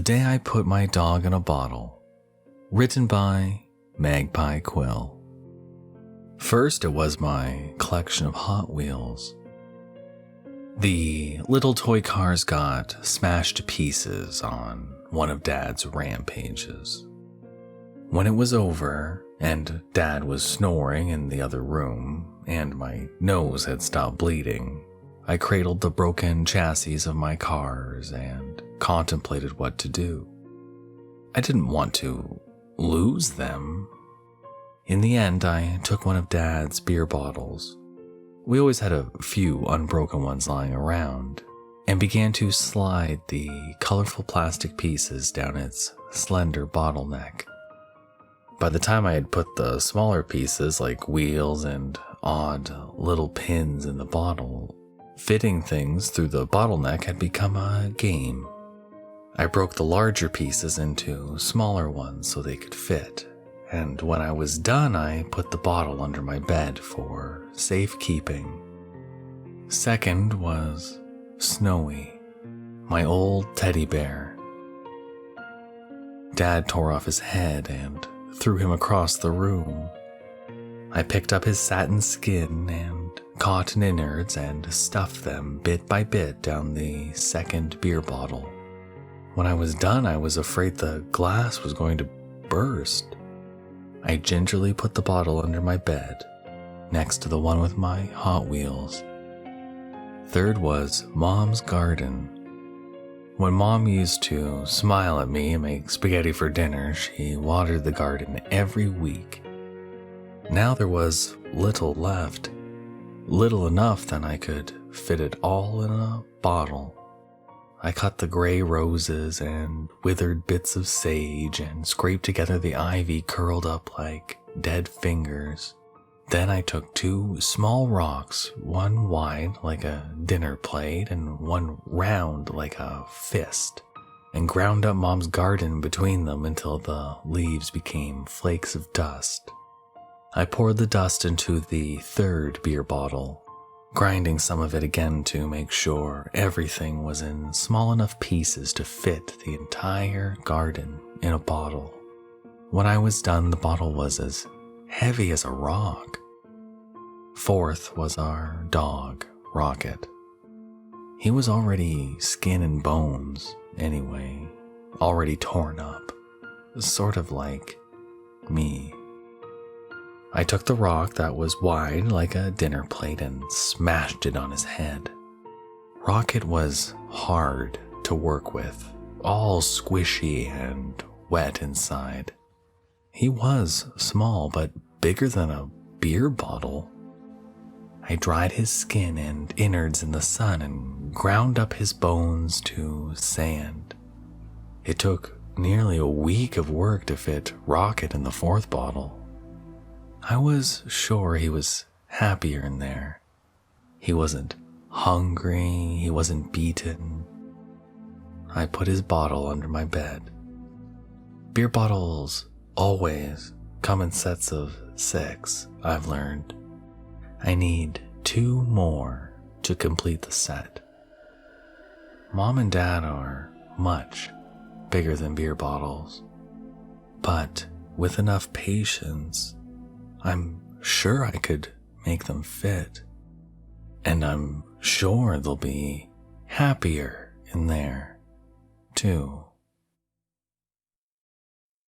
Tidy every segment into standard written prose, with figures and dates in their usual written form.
day I Put My Dog in a Bottle, written by Magpie Quill. First, it was my collection of Hot Wheels. The little toy cars got smashed to pieces on one of Dad's rampages. When it was over, and Dad was snoring in the other room, and my nose had stopped bleeding, I cradled the broken chassis of my cars and contemplated what to do. I didn't want to lose them. In the end, I took one of Dad's beer bottles. We always had a few unbroken ones lying around, and began to slide the colorful plastic pieces down its slender bottleneck. By the time I had put the smaller pieces like wheels and odd little pins in the bottle, fitting things through the bottleneck had become a game. I broke the larger pieces into smaller ones so they could fit, and when I was done, I put the bottle under my bed for safekeeping. Second was Snowy, my old teddy bear. Dad tore off his head and threw him across the room. I picked up his satin skin and cotton innards and stuffed them bit by bit down the second beer bottle. When I was done, I was afraid the glass was going to burst. I gingerly put the bottle under my bed, next to the one with my Hot Wheels. Third was Mom's garden. When Mom used to smile at me and make spaghetti for dinner, she watered the garden every week. Now there was little left, little enough that I could fit it all in a bottle. I cut the gray roses and withered bits of sage and scraped together the ivy curled up like dead fingers. Then I took two small rocks, one wide like a dinner plate and one round like a fist, and ground up Mom's garden between them until the leaves became flakes of dust. I poured the dust into the third beer bottle, grinding some of it again to make sure everything was in small enough pieces to fit the entire garden in a bottle. When I was done, the bottle was as heavy as a rock. Fourth was our dog, Rocket. He was already skin and bones, anyway, already torn up, sort of like me. I took the rock that was wide like a dinner plate and smashed it on his head. Rocket was hard to work with, all squishy and wet inside. He was small, but bigger than a beer bottle. I dried his skin and innards in the sun and ground up his bones to sand. It took nearly a week of work to fit Rocket in the fourth bottle. I was sure he was happier in there. He wasn't hungry, he wasn't beaten. I put his bottle under my bed. Beer bottles always come in sets of 6, I've learned. I need 2 more to complete the set. Mom and Dad are much bigger than beer bottles, but with enough patience, I'm sure I could make them fit, and I'm sure they'll be happier in there, too.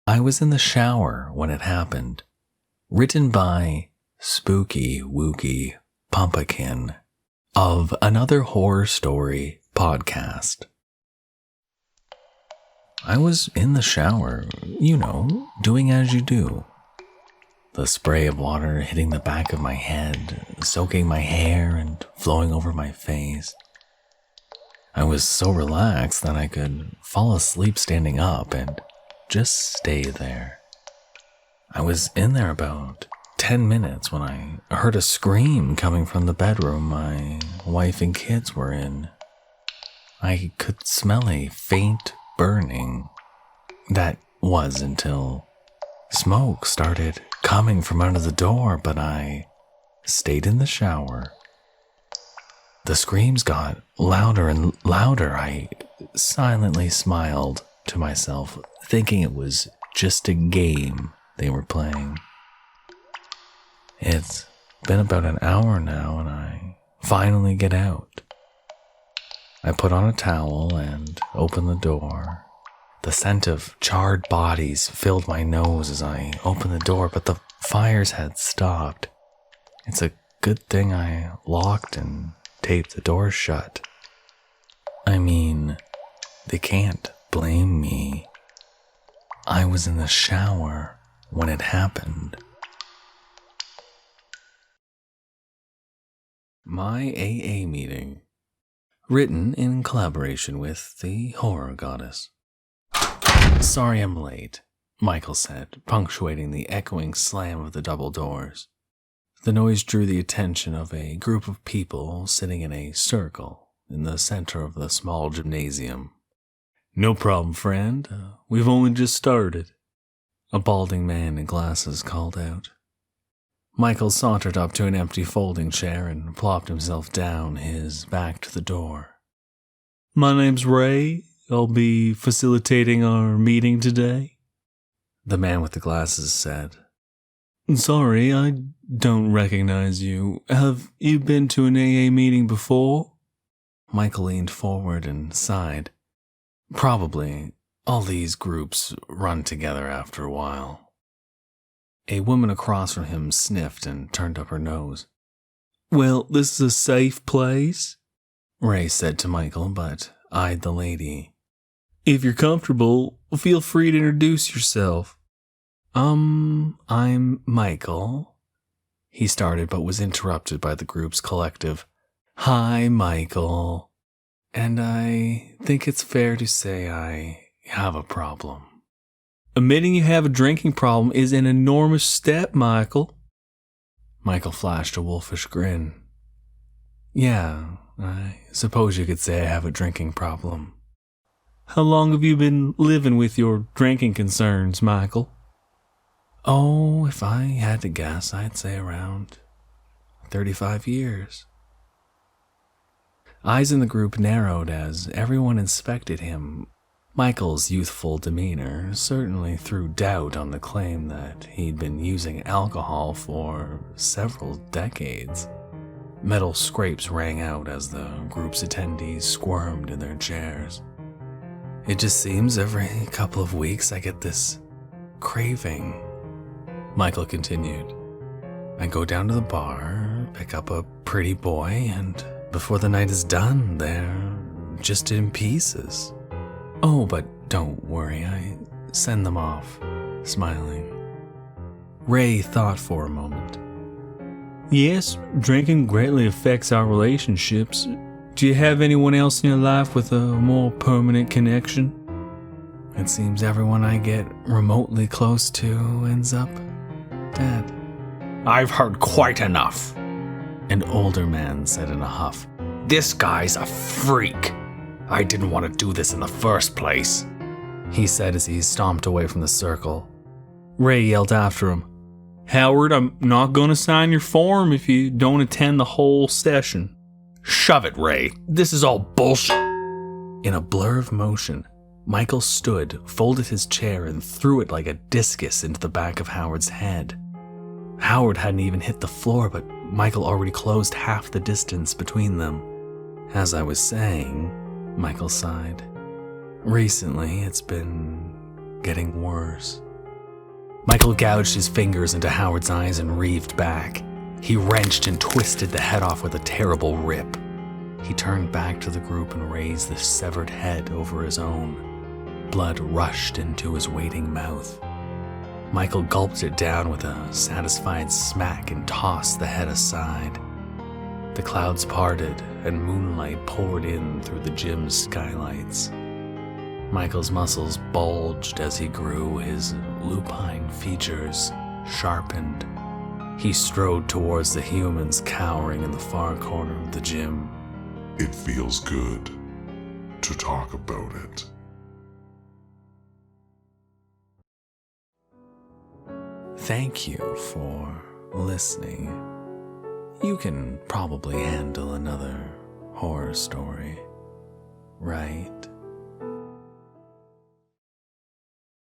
I was in the shower when it happened. Written by SpOwOkiOwOkiPumpakin of Another Horror Story podcast. I was in the shower, doing as you do. The spray of water hitting the back of my head, soaking my hair and flowing over my face. I was so relaxed that I could fall asleep standing up and just stay there. I was in there about 10 minutes when I heard a scream coming from the bedroom my wife and kids were in. I could smell a faint burning. That was until smoke started coming from under the door, but I stayed in the shower. The screams got louder and louder. I silently smiled to myself, thinking it was just a game they were playing. It's been about an hour now, and I finally get out. I put on a towel and open the door. The scent of charred bodies filled my nose as I opened the door, but the fires had stopped. It's a good thing I locked and taped the door shut. I mean, they can't blame me. I was in the shower when it happened. My AA meeting. Written in collaboration with the horror goddess. "Sorry I'm late," Michael said, punctuating the echoing slam of the double doors. The noise drew the attention of a group of people sitting in a circle in the center of the small gymnasium. "No problem, friend. We've only just started," a balding man in glasses called out. Michael sauntered up to an empty folding chair and plopped himself down, his back to the door. "My name's Ray. I'll be facilitating our meeting today," the man with the glasses said. "Sorry, I don't recognize you. Have you been to an AA meeting before?" Michael leaned forward and sighed. "Probably. All these groups run together after a while." A woman across from him sniffed and turned up her nose. "Well, this is a safe place," Ray said to Michael, but eyed the lady. "If you're comfortable, feel free to introduce yourself." I'm Michael," he started, but was interrupted by the group's collective, "Hi, Michael. And I think it's fair to say I have a problem." "Admitting you have a drinking problem is an enormous step, Michael." Michael flashed a wolfish grin. "Yeah, I suppose you could say I have a drinking problem." "How long have you been living with your drinking concerns, Michael?" "Oh, if I had to guess, I'd say around 35 years. Eyes in the group narrowed as everyone inspected him. Michael's youthful demeanor certainly threw doubt on the claim that he'd been using alcohol for several decades. Metal scrapes rang out as the group's attendees squirmed in their chairs. "It just seems every couple of weeks I get this craving," Michael continued. "I go down to the bar, pick up a pretty boy, and before the night is done, they're just in pieces. Oh, but don't worry, I send them off," smiling. Ray thought for a moment. "Yes, drinking greatly affects our relationships. Do you have anyone else in your life with a more permanent connection?" "It seems everyone I get remotely close to ends up dead." "I've heard quite enough," an older man said in a huff. "This guy's a freak. I didn't want to do this in the first place," he said as he stomped away from the circle. Ray yelled after him, "Howard, I'm not going to sign your form if you don't attend the whole session." "Shove it, Ray. This is all bullshit." In a blur of motion, Michael stood, folded his chair, and threw it like a discus into the back of Howard's head. Howard hadn't even hit the floor, but Michael already closed half the distance between them. "As I was saying," Michael sighed, "recently it's been getting worse." Michael gouged his fingers into Howard's eyes and reeved back. He wrenched and twisted the head off with a terrible rip. He turned back to the group and raised the severed head over his own. Blood rushed into his waiting mouth. Michael gulped it down with a satisfied smack and tossed the head aside. The clouds parted and moonlight poured in through the gym's skylights. Michael's muscles bulged as he grew, his lupine features sharpened. He strode towards the humans cowering in the far corner of the gym. "It feels good to talk about it." Thank you for listening. You can probably handle another horror story, right?